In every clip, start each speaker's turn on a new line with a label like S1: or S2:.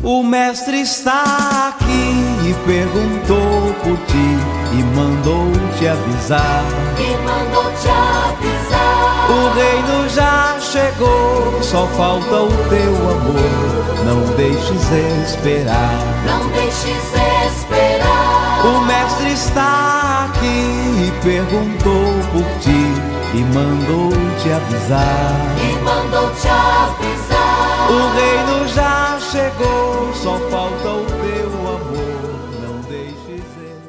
S1: O mestre está aqui e perguntou por ti e mandou te avisar. O reino já chegou, só falta o teu amor. Não deixes esperar. O mestre está aqui e perguntou por ti e mandou te avisar. O reino já chegou, só falta o teu amor. Não deixes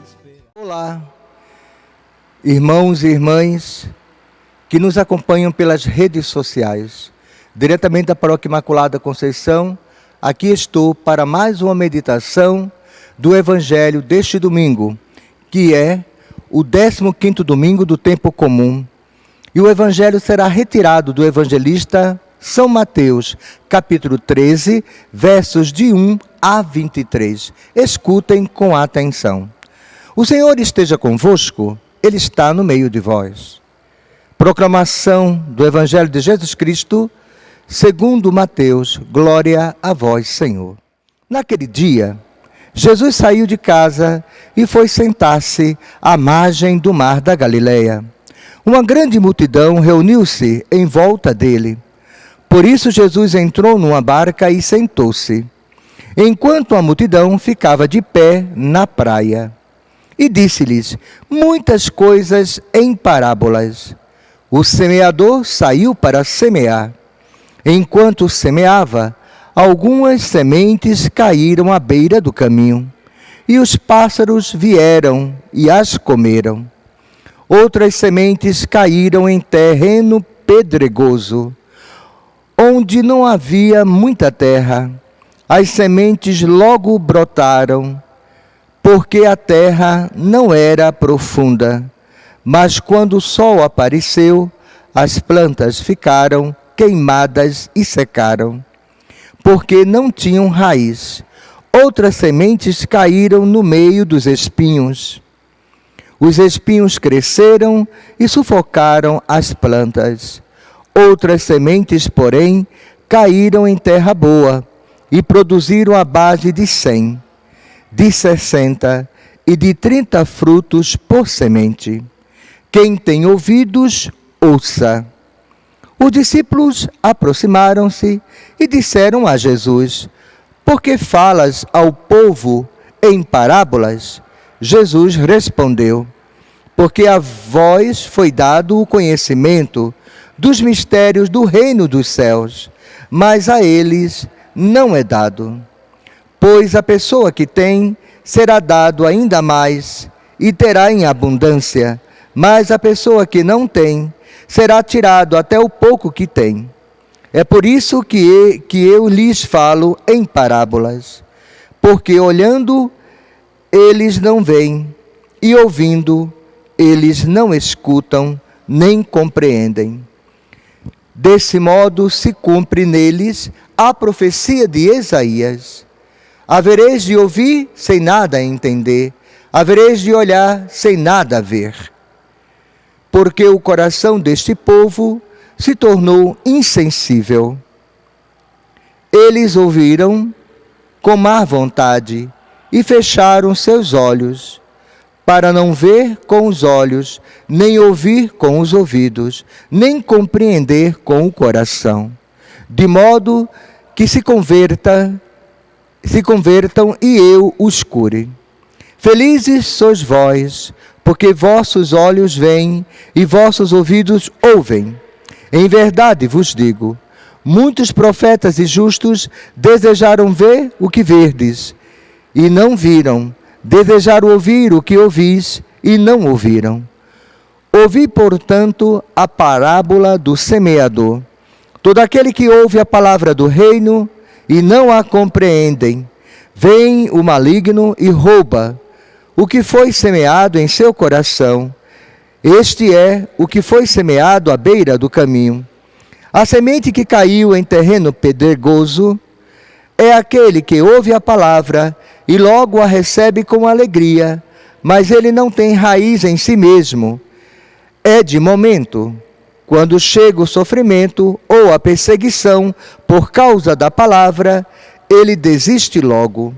S1: esperar.
S2: Olá, irmãos e irmãs que nos acompanham pelas redes sociais. Diretamente da Paróquia Imaculada Conceição, aqui estou para mais uma meditação do Evangelho deste domingo, que é o 15º domingo do tempo comum. E o Evangelho será retirado do evangelista São Mateus, capítulo 13, versos de 1 a 23. Escutem com atenção. O Senhor esteja convosco, Ele está no meio de vós. Proclamação do Evangelho de Jesus Cristo, segundo Mateus. Glória a vós, Senhor. Naquele dia, Jesus saiu de casa e foi sentar-se à margem do mar da Galileia. Uma grande multidão reuniu-se em volta dele. Por isso Jesus entrou numa barca e sentou-se, enquanto a multidão ficava de pé na praia. E disse-lhes muitas coisas em parábolas. O semeador saiu para semear. Enquanto semeava, algumas sementes caíram à beira do caminho, e os pássaros vieram e as comeram. Outras sementes caíram em terreno pedregoso, onde não havia muita terra. As sementes logo brotaram, porque a terra não era profunda. Mas quando o sol apareceu, as plantas ficaram queimadas e secaram, porque não tinham raiz. Outras sementes caíram no meio dos espinhos. Os espinhos cresceram e sufocaram as plantas. Outras sementes, porém, caíram em terra boa e produziram a base de 100, de 60 e de 30 frutos por semente. Quem tem ouvidos, ouça. Os discípulos aproximaram-se e disseram a Jesus: por que falas ao povo em parábolas? Jesus respondeu: porque a vós foi dado o conhecimento dos mistérios do reino dos céus, mas a eles não é dado. Pois a pessoa que tem será dado ainda mais e terá em abundância, mas a pessoa que não tem será tirado até o pouco que tem. É por isso que eu lhes falo em parábolas, porque olhando eles não veem, e ouvindo eles não escutam nem compreendem. Desse modo se cumpre neles a profecia de Isaías: havereis de ouvir sem nada entender, havereis de olhar sem nada ver. Porque o coração deste povo se tornou insensível. Eles ouviram com má vontade e fecharam seus olhos, para não ver com os olhos, nem ouvir com os ouvidos, nem compreender com o coração, de modo que se convertam e eu os cure. Felizes sois vós, porque vossos olhos veem e vossos ouvidos ouvem. Em verdade vos digo, muitos profetas e justos desejaram ver o que verdes, e não viram, desejaram ouvir o que ouvis, e não ouviram. Ouvi, portanto, a parábola do semeador. Todo aquele que ouve a palavra do reino e não a compreendem, vem o maligno e rouba o que foi semeado em seu coração. Este é o que foi semeado à beira do caminho. A semente que caiu em terreno pedregoso é aquele que ouve a palavra e logo a recebe com alegria, mas ele não tem raiz em si mesmo. É de momento. Quando chega o sofrimento ou a perseguição por causa da palavra, ele desiste logo.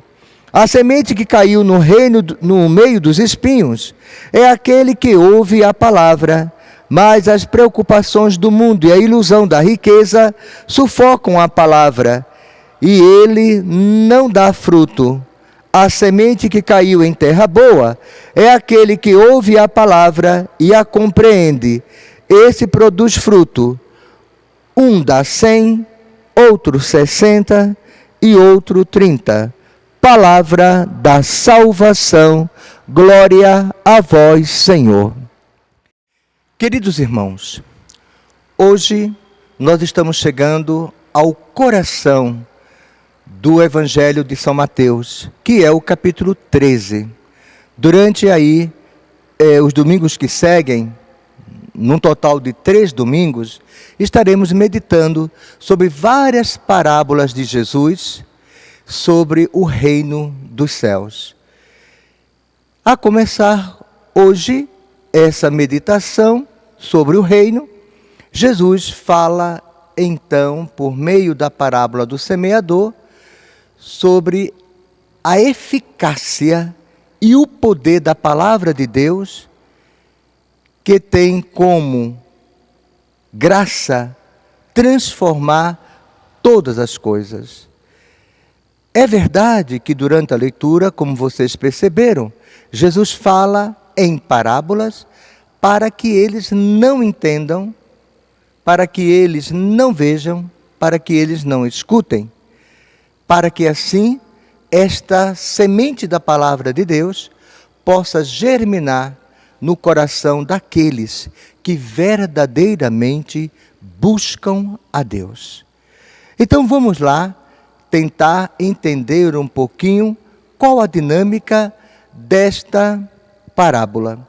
S2: A semente que caiu no meio dos espinhos é aquele que ouve a palavra, mas as preocupações do mundo e a ilusão da riqueza sufocam a palavra e ele não dá fruto. A semente que caiu em terra boa é aquele que ouve a palavra e a compreende. Esse produz fruto. Um dá 100, outro 60 e outro 30. Palavra da salvação. Glória a vós, Senhor. Queridos irmãos, hoje nós estamos chegando ao coração do Evangelho de São Mateus, que é o capítulo 13. Durante aí os domingos que seguem, num total de 3 domingos, estaremos meditando sobre várias parábolas de Jesus sobre o reino dos céus. A começar hoje essa meditação sobre o reino, Jesus fala então, por meio da parábola do semeador, sobre a eficácia e o poder da palavra de Deus, que tem como graça transformar todas as coisas. É verdade que durante a leitura, como vocês perceberam, Jesus fala em parábolas para que eles não entendam, para que eles não vejam, para que eles não escutem, para que assim esta semente da palavra de Deus possa germinar no coração daqueles que verdadeiramente buscam a Deus. Então vamos lá tentar entender um pouquinho qual a dinâmica desta parábola.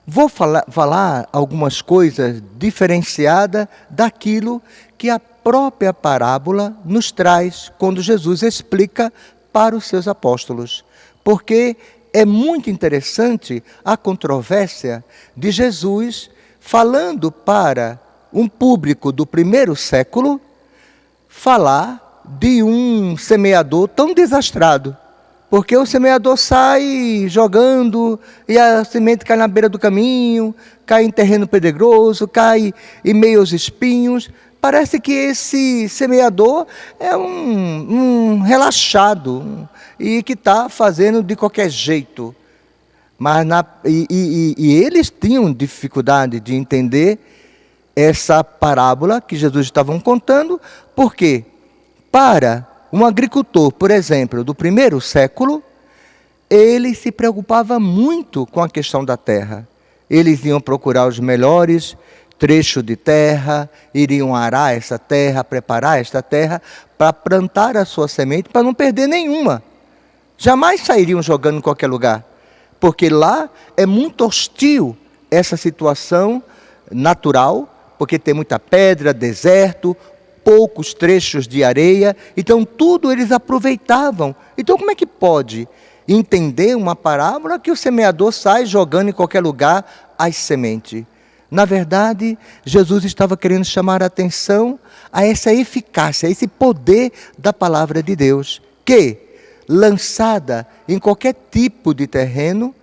S2: Vou falar algumas coisas diferenciadas daquilo que a própria parábola nos traz quando Jesus explica para os seus apóstolos. Porque é muito interessante a controvérsia de Jesus falando para um público do primeiro século, falar de um semeador tão desastrado. Porque o semeador sai jogando e a semente cai na beira do caminho, cai em terreno pedregoso, cai em meio aos espinhos. Parece que esse semeador é um relaxado e que está fazendo de qualquer jeito. Mas eles tinham dificuldade de entender essa parábola que Jesus estava contando, porque para um agricultor, por exemplo, do primeiro século, ele se preocupava muito com a questão da terra. Eles iam procurar os melhores trechos de terra, iriam arar essa terra, preparar esta terra para plantar a sua semente, para não perder nenhuma. Jamais sairiam jogando em qualquer lugar, porque lá é muito hostil essa situação natural, porque tem muita pedra, deserto, poucos trechos de areia, então tudo eles aproveitavam. Então como é que pode entender uma parábola que o semeador sai jogando em qualquer lugar as sementes? Na verdade, Jesus estava querendo chamar a atenção a essa eficácia, a esse poder da palavra de Deus, que, lançada em qualquer tipo de terreno,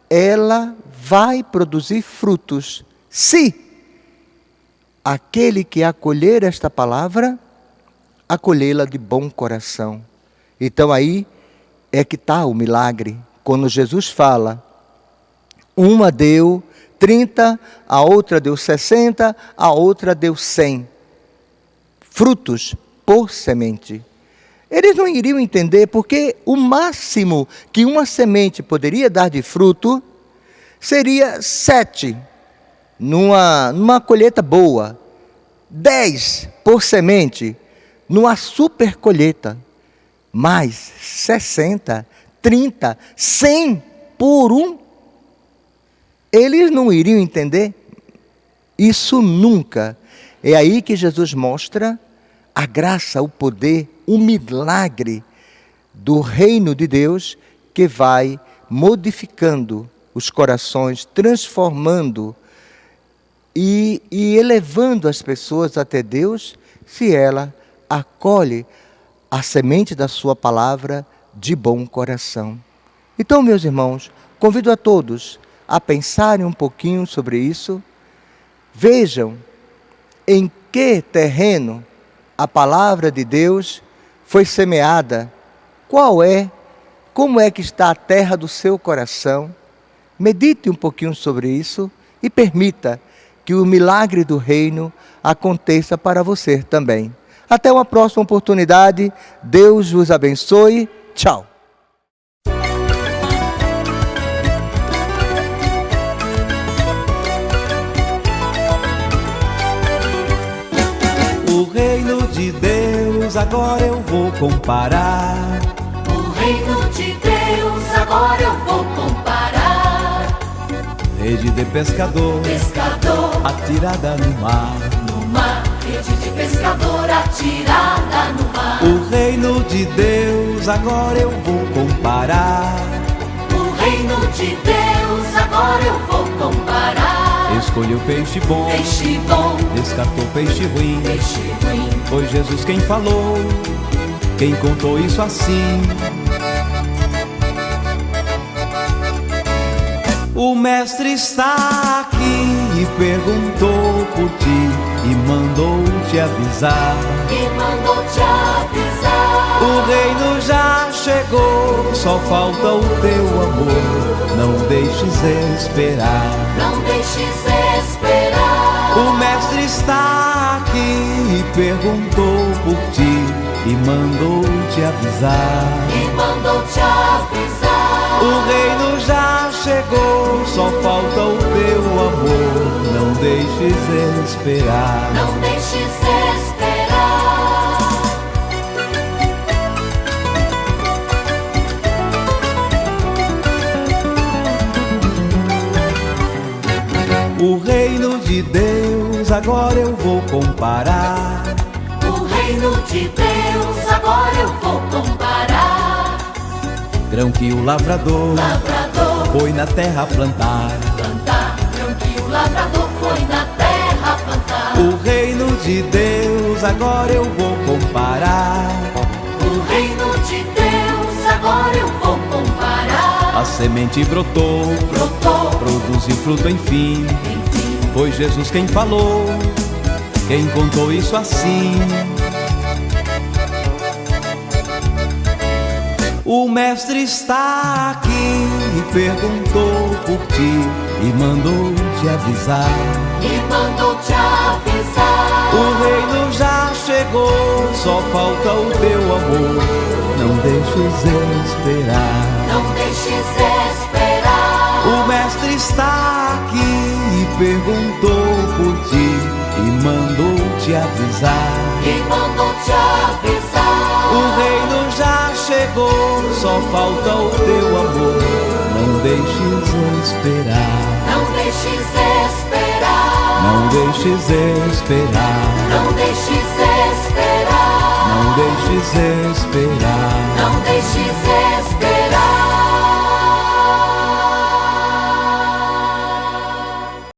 S2: ela vai produzir frutos, se aquele que acolher esta palavra, acolhê-la de bom coração. Então aí é que está o milagre. Quando Jesus fala, uma deu 30, a outra deu 60, a outra deu 100. Frutos por semente. Eles não iriam entender porque o máximo que uma semente poderia dar de fruto seria 7. Numa colheita boa, 10 por semente, numa super colheita, mais 60, 30, 100 por um. Eles não iriam entender isso nunca. É aí que Jesus mostra a graça, o poder, o milagre do reino de Deus que vai modificando os corações, transformando e elevando as pessoas até Deus, se ela acolhe a semente da sua palavra de bom coração. Então, meus irmãos, convido a todos a pensarem um pouquinho sobre isso. Vejam em que terreno a palavra de Deus foi semeada, como é que está a terra do seu coração. Medite um pouquinho sobre isso e permita que o milagre do reino aconteça para você também. Até uma próxima oportunidade. Deus vos abençoe. Tchau.
S1: O reino de Deus agora eu vou comparar.
S3: O reino de Deus agora eu vou comparar.
S1: Rede de pescador,
S3: Pescador
S1: atirada no mar.
S3: no mar, rede de pescador atirada no mar.
S1: O reino de Deus agora eu vou comparar.
S3: O reino de Deus agora eu vou comparar.
S1: Escolheu peixe bom,
S3: Peixe bom,
S1: descartou peixe ruim.
S3: peixe ruim.
S1: Foi Jesus quem falou, quem contou isso assim. O mestre está aqui e perguntou por ti e mandou te avisar.
S3: E mandou te avisar.
S1: O reino já chegou, só falta o teu amor. Não deixes esperar.
S3: Não deixes esperar.
S1: O mestre está aqui e perguntou por ti e mandou te avisar.
S3: E mandou te avisar.
S1: O reino já chegou, só falta o teu amor. Não deixes esperar.
S3: Não deixes esperar.
S1: O reino de Deus agora eu vou comparar.
S3: O reino de Deus agora eu vou comparar.
S1: Grão que o lavrador foi na terra plantar.
S3: Grão que o lavrador foi na terra plantar.
S1: O reino de Deus agora eu vou comparar.
S3: O reino de Deus agora eu vou comparar.
S1: A semente brotou, produziu fruto enfim. Foi Jesus quem falou, quem contou isso assim. O mestre está aqui e perguntou por ti e mandou te avisar.
S3: E mandou te avisar.
S1: O reino já chegou, só falta o teu amor. Não deixes esperar.
S3: Não deixes esperar.
S1: O mestre está aqui e perguntou por ti e mandou te avisar.
S3: E mandou te avisar.
S1: O reino já chegou, só falta o teu amor. Não deixes esperar.
S3: Não deixes esperar.
S1: Não deixes esperar.
S3: Não deixes esperar.
S1: Não deixes esperar.
S3: Não deixes